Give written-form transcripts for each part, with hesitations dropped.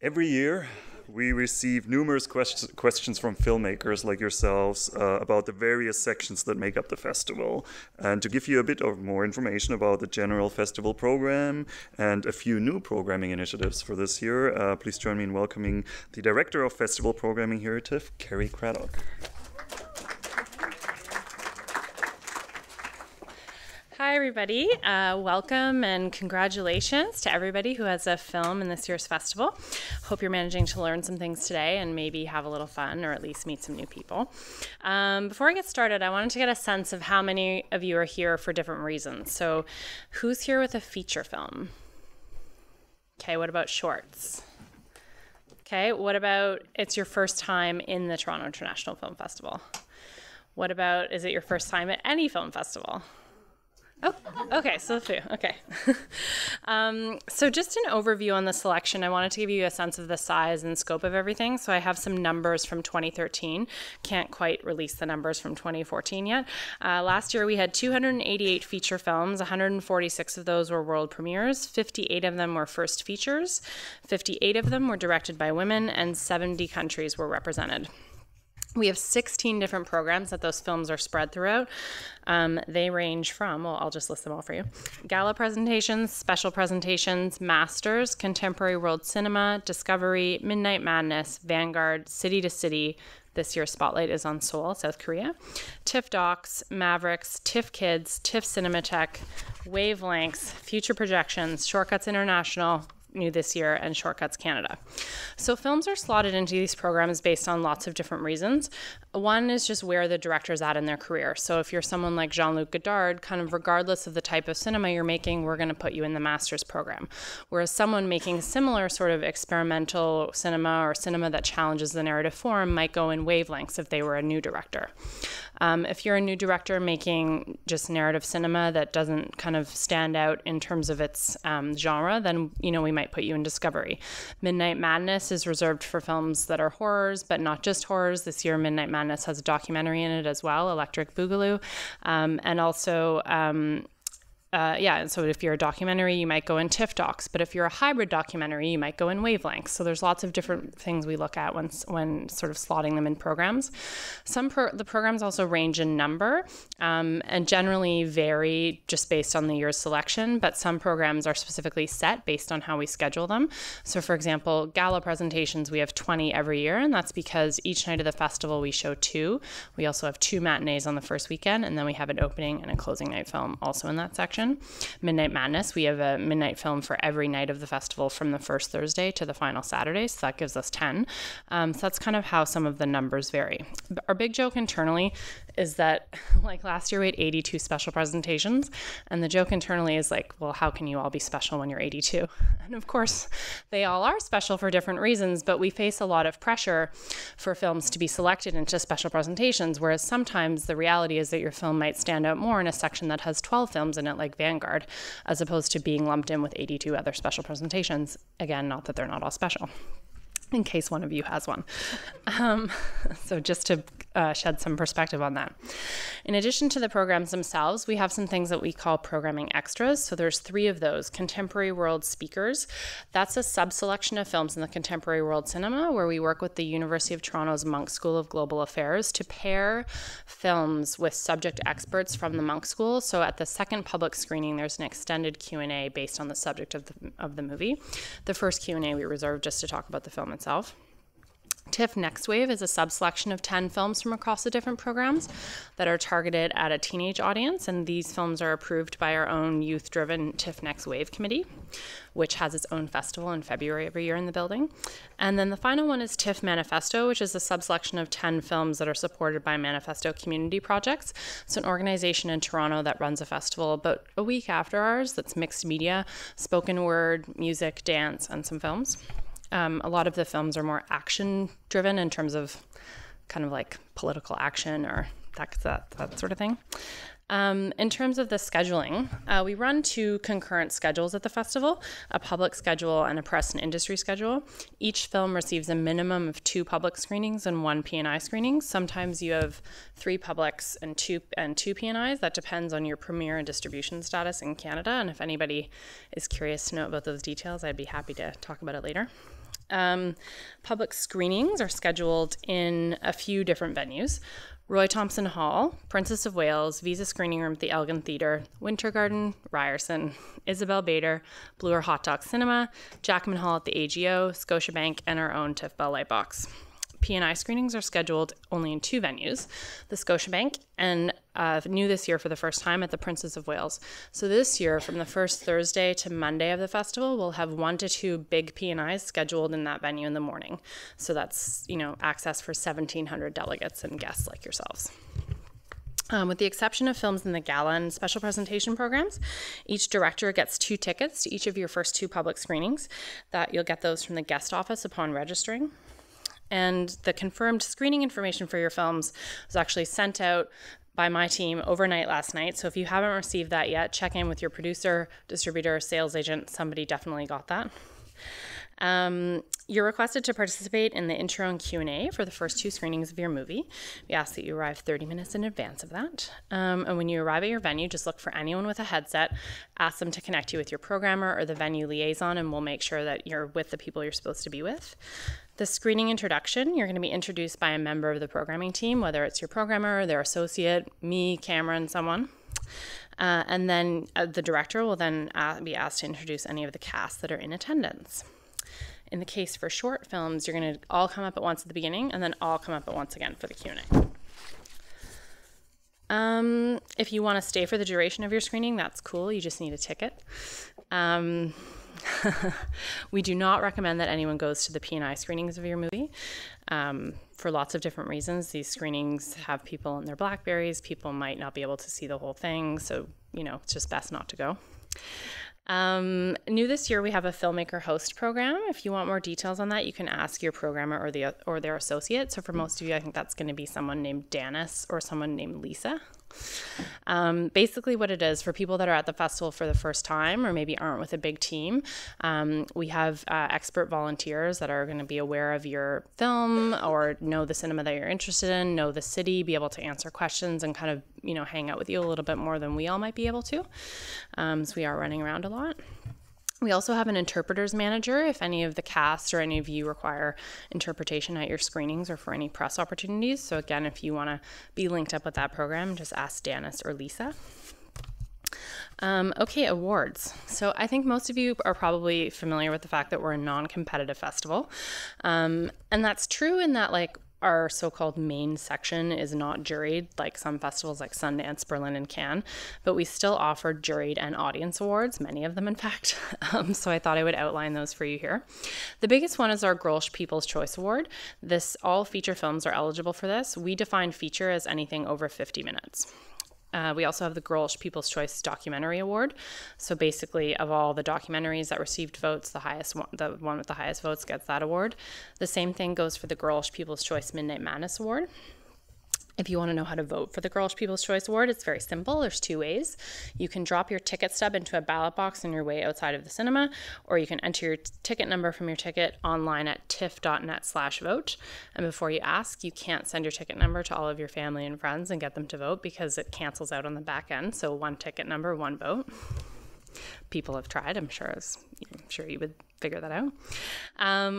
Every year, we receive numerous questions from filmmakers like yourselves about the various sections that make up the festival. And to give you a bit of more information about the general festival program and a few new programming initiatives for this year, please join me in welcoming the Director of Festival Programming here at TIFF, KERRI CRADDOCK. Hi everybody, welcome and congratulations to everybody who has a film in this year's festival. Hope you're managing to learn some things today and maybe have a little fun or at least meet some new people. Before I get started, I wanted to get a sense of how many of you are here for different reasons. So who's here with a feature film? Okay, what about shorts? Okay, what about it's your first time in the Toronto International Film Festival? What about, is it your first time at any film festival? Oh, okay, so a few, okay. So just an overview on the selection. I wanted to give you a sense of the size and scope of everything. So I have some numbers from 2013. Can't quite release the numbers from 2014 yet. Last year we had 288 feature films. 146 of those were world premieres. 58 of them were first features. 58 of them were directed by women, and 70 countries were represented. We have 16 different programs that those films are spread throughout. They range from, well, I'll just list them all for you. Gala presentations, special presentations, masters, contemporary world cinema, discovery, Midnight Madness, Vanguard, City to City. This year's spotlight is on Seoul, South Korea. TIFF Docs, Mavericks, TIFF Kids, TIFF Cinematech, Wavelengths, Future Projections, Shortcuts International, new this year, and Shortcuts Canada. So films are slotted into these programs based on lots of different reasons. One is just where the director's at in their career. So if you're someone like Jean-Luc Godard, kind of regardless of the type of cinema you're making, we're going to put you in the master's program. Whereas someone making similar sort of experimental cinema or cinema that challenges the narrative form might go in Wavelengths if they were a new director. If you're a new director making just narrative cinema that doesn't kind of stand out in terms of its genre, then we might put you in Discovery. Midnight Madness is reserved for films that are horrors, but not just horrors. This year, Midnight Madness has a documentary in it as well, Electric Boogaloo, and also and so if you're a documentary, you might go in TIFF Docs, but if you're a hybrid documentary, you might go in Wavelengths. So there's lots of different things we look at when sort of slotting them in programs. The programs also range in number and generally vary just based on the year's selection, but some programs are specifically set based on how we schedule them. So for example, gala presentations, we have 20 every year, and that's because each night of the festival we show 2. We also have 2 matinees on the first weekend, and then we have an opening and a closing night film also in that section. Midnight Madness, we have a midnight film for every night of the festival from the first Thursday to the final Saturday, so that gives us 10. So that's kind of how some of the numbers vary. Our big joke internally is that, like last year we had 82 special presentations, and the joke internally is like, well, how can you all be special when you're 82? And of course, they all are special for different reasons, but we face a lot of pressure for films to be selected into special presentations, whereas sometimes the reality is that your film might stand out more in a section that has 12 films in it, like Vanguard, as opposed to being lumped in with 82 other special presentations. Again, not that they're not all special, in case one of you has one. So just to shed some perspective on that. In addition to the programs themselves, we have some things that we call programming extras. So there's 3 of those. Contemporary World Speakers. That's a sub-selection of films in the contemporary world cinema where we work with the University of Toronto's Munk School of Global Affairs to pair films with subject experts from the Munk School. So at the second public screening, there's an extended Q&A based on the subject of the movie. The first Q&A we reserved just to talk about the film itself. TIFF Next Wave is a sub-selection of 10 films from across the different programs that are targeted at a teenage audience, and these films are approved by our own youth-driven TIFF Next Wave committee, which has its own festival in February every year in the building. And then the final one is TIFF Manifesto, which is a sub-selection of 10 films that are supported by Manifesto Community Projects. It's an organization in Toronto that runs a festival about a week after ours that's mixed media, spoken word, music, dance, and some films. A lot of the films are more action-driven in terms of kind of like political action or that sort of thing. In terms of the scheduling, we run 2 concurrent schedules at the festival, a public schedule and a press and industry schedule. Each film receives a minimum of 2 public screenings and 1 P&I screening. Sometimes you have 3 publics and 2 P&Is. That depends on your premiere and distribution status in Canada. And if anybody is curious to know about those details, I'd be happy to talk about it later. Public screenings are scheduled in a few different venues. Roy Thompson Hall, Princess of Wales, Visa Screening Room at the Elgin Theatre, Winter Garden, Ryerson, Isabel Bader, Blue or Hot Dog Cinema, Jackman Hall at the AGO, Scotiabank, and our own TIFF Bell Lightbox. P&I screenings are scheduled only in two venues, the Scotiabank and new this year for the first time at the Princess of Wales. So this year, from the first Thursday to Monday of the festival, we'll have 1 to 2 big P&Is scheduled in that venue in the morning. So that's, access for 1,700 delegates and guests like yourselves. With the exception of films in the gala and special presentation programs, each director gets 2 tickets to each of your first 2 public screenings. That you'll get those from the guest office upon registering. And the confirmed screening information for your films was actually sent out by my team overnight last night. So if you haven't received that yet, check in with your producer, distributor, sales agent. Somebody definitely got that. You're requested to participate in the Interim Qa for the first 2 screenings of your movie. We ask that you arrive 30 minutes in advance of that. And when you arrive at your venue, just look for anyone with a headset, ask them to connect you with your programmer or the venue liaison, and we'll make sure that you're with the people you're supposed to be with. The screening introduction, you're going to be introduced by a member of the programming team, whether it's your programmer, their associate, me, Cameron, someone. And then the director will then be asked to introduce any of the cast that are in attendance. In the case for short films, you're going to all come up at once at the beginning and then all come up at once again for the Q&A. If you want to stay for the duration of your screening, that's cool. You just need a ticket. We do not recommend that anyone goes to the P&I screenings of your movie for lots of different reasons. These screenings have people in their Blackberries. People might not be able to see the whole thing, so it's just best not to go. New this year, we have a Filmmaker host program. If you want more details on that, you can ask your programmer or their associate. So for most of you, I think that's going to be someone named Danis or someone named Lisa. Basically what it is for people that are at the festival for the first time or maybe aren't with a big team, we have expert volunteers that are going to be aware of your film or know the cinema that you're interested in, know the city, be able to answer questions and kind of, hang out with you a little bit more than we all might be able to. So we are running around a lot. We also have an interpreter's manager if any of the cast or any of you require interpretation at your screenings or for any press opportunities. So again, if you want to be linked up with that program, just ask Danis or Lisa. Okay, awards. So I think most of you are probably familiar with the fact that we're a non-competitive festival. And that's true in that our so-called main section is not juried like some festivals like Sundance, Berlin, and Cannes, but we still offer juried and audience awards, many of them in fact. So I thought I would outline those for you here. The biggest one is our Grolsch People's Choice Award. All feature films are eligible for this. We define feature as anything over 50 minutes. We also have the Grolsch People's Choice Documentary Award. So basically, of all the documentaries that received votes, the one with the highest votes gets that award. The same thing goes for the Grolsch People's Choice Midnight Madness Award. If you want to know how to vote for the Grolsch People's Choice Award, it's very simple. There's 2 ways. You can drop your ticket stub into a ballot box on your way outside of the cinema, or you can enter your ticket number from your ticket online at tiff.net/vote. And before you ask, you can't send your ticket number to all of your family and friends and get them to vote because it cancels out on the back end. So 1 ticket number, 1 vote. People have tried, I'm sure you would figure that out.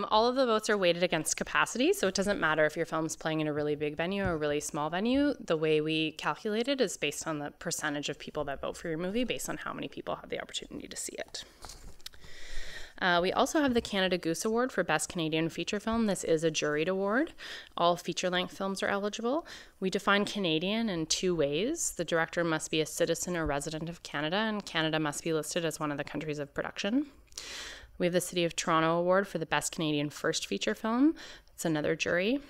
All of the votes are weighted against capacity, so it doesn't matter if your film's playing in a really big venue or a really small venue. The way we calculate it is based on the percentage of people that vote for your movie, based on how many people have the opportunity to see it. We also have the Canada Goose Award for Best Canadian Feature Film. This is a juried award. All feature-length films are eligible. We define Canadian in 2 ways. The director must be a citizen or resident of Canada, and Canada must be listed as one of the countries of production. We have the City of Toronto Award for the Best Canadian First Feature Film. It's another jury.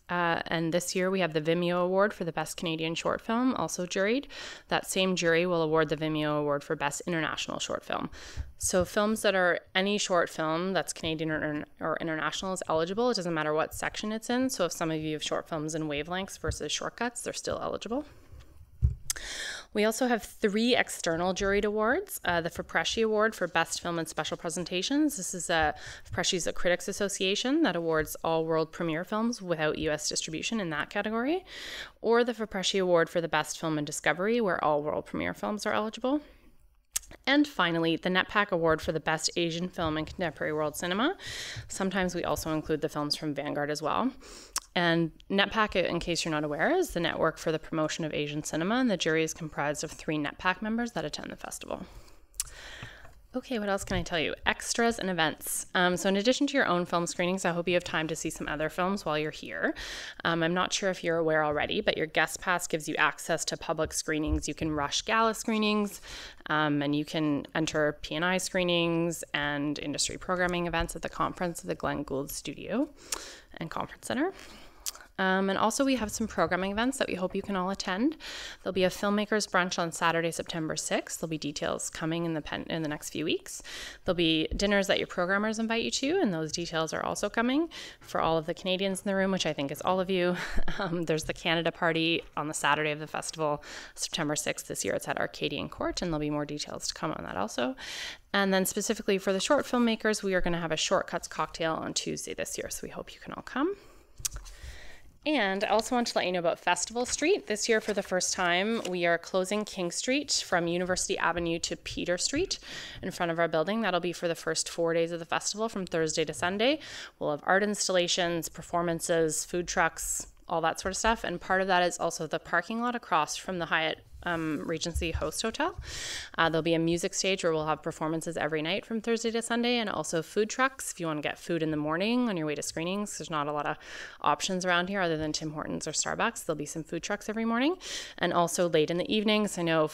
And this year we have the Vimeo Award for the Best Canadian Short Film, also juried. That same jury will award the Vimeo Award for Best International Short Film. So films that are any short film that's Canadian or international is eligible. It doesn't matter what section it's in. So if some of you have short films in wavelengths versus shortcuts, they're still eligible. We also have 3 external juried awards. The Fipresci Award for Best Film and Special Presentations. This is Fipresci's a critics association that awards all world premiere films without U.S. distribution in that category. Or the Fipresci Award for the Best Film and Discovery, where all world premiere films are eligible. And finally, the NetPAC Award for the Best Asian Film in Contemporary World Cinema. Sometimes we also include the films from Vanguard as well. And NetPAC, in case you're not aware, is the network for the promotion of Asian cinema, and the jury is comprised of 3 NetPAC members that attend the festival. Okay, what else can I tell you? Extras and events. So in addition to your own film screenings, I hope you have time to see some other films while you're here. I'm not sure if you're aware already, but your guest pass gives you access to public screenings. You can rush gala screenings, and you can enter P&I screenings and industry programming events at the conference of the Glenn Gould Studio and Conference Center. And also we have some programming events that we hope you can all attend. There'll be a filmmakers brunch on Saturday, September 6th. There'll be details coming in the next few weeks. There'll be dinners that your programmers invite you to, and those details are also coming for all of the Canadians in the room, which I think is all of you. There's the Canada party on the Saturday of the festival, September 6th this year. It's at Arcadian Court, and there'll be more details to come on that also. And then specifically for the short filmmakers, we are going to have a shortcuts cocktail on Tuesday this year, so we hope you can all come. And I also want to let you know about Festival Street. This year, for the first time, we are closing King Street from University Avenue to Peter Street in front of our building. That'll be for the first 4 days of the festival, from Thursday to Sunday. We'll have art installations, performances, food trucks, all that sort of stuff. And part of that is also the parking lot across from the Hyatt Regency Host Hotel. There'll be a music stage where we'll have performances every night from Thursday to Sunday, and also food trucks if you want to get food in the morning on your way to screenings. There's not a lot of options around here other than Tim Hortons or Starbucks. There'll be some food trucks every morning, and also late in the evenings. I know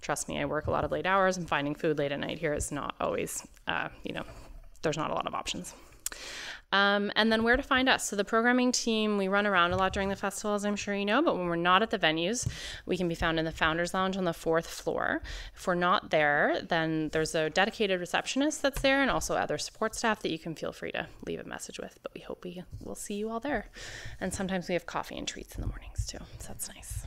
trust me, I work a lot of late hours, and finding food late at night here is not always, there's not a lot of options. And then where to find us. So the programming team, we run around a lot during the festival, as I'm sure you know, but when we're not at the venues, we can be found in the Founders Lounge on the 4th floor. If we're not there, then there's a dedicated receptionist that's there, and also other support staff that you can feel free to leave a message with, but we hope we'll see you all there. And sometimes we have coffee and treats in the mornings too, so that's nice.